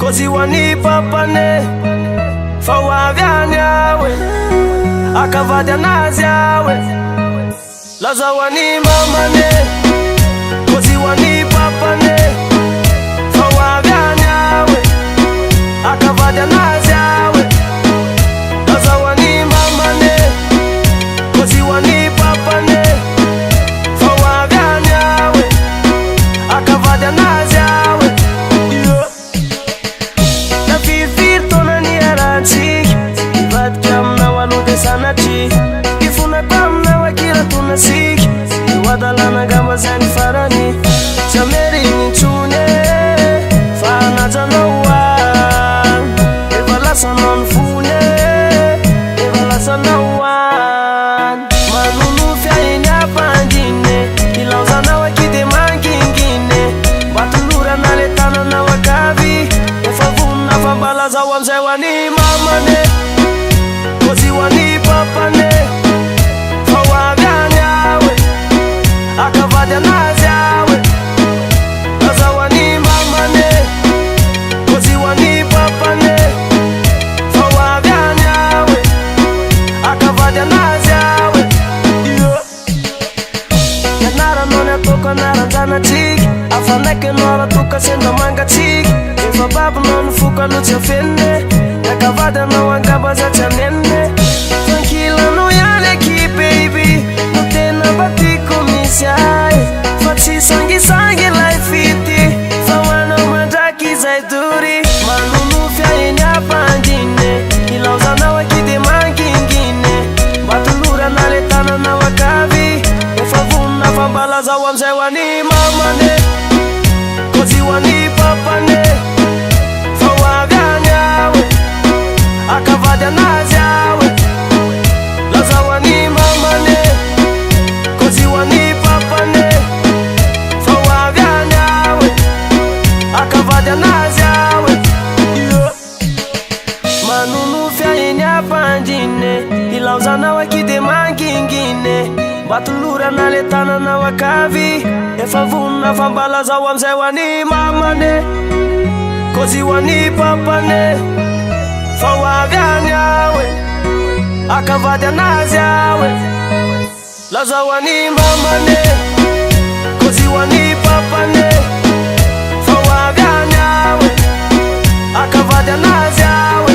kozy hoany papane fa hoavy any aho e akavady anazy aho e laza hoany mamane kozy hoany papane fa hoavy any aho e akavady anazy aho e laza hoany mamane kozy hoany papane fa hoavy any aho e akavady anazy aho e ivadika aminao aloha de sanatry ifonako aminao akiratona siky ihoadalana angamba zay ny farany tsy ameriny intsony e fa anajanao any efa lasanao ny fony e efa lasanao any manonofy ahiny ampandiny ilaozanao aky de manginginy mba tolorana le tananao akavy efa vonona fa mbalazao amizay hoany mamane kozy hoany papane fa hoavy any aho e akavady anazy aho e laza hoany mamane kozy hoany papane fa hoavy any aho e akavady anazy aho e ianaranao ny atoko anaran-janatsika afanaiky anao raha toka sendra mangatsika efa babinao ny fokalotsy afenine akavady anao angamba za tsy amenine tranquillanao ihany aky baby no tena mba tiako misy ahy fa tsy sangisangy lay fity fa hoanao mandraky zay dory manonofy ahiny ampandiny ilaozanao aky de manginginy mba tolorana le tananao akavy efa vonona fa mbalazao amizay hoany mamane kozy hoany papane fa hoavy any aho e akavady anazy aho e laza hoany mamane kozy hoany papane fa hoavy any aho e akavady anazy aho e manonofy ahiny ampandiny ilaozanao aky de manginginy mba tolorana le tananao akavy efa vonona fa mbalazao amizay hoany mamane kozy hoany papane fa hoavy any aho e akavady anazy aho e laza hoany mamane kozy hoany papane fa hoavy any aho e akavady anazy aho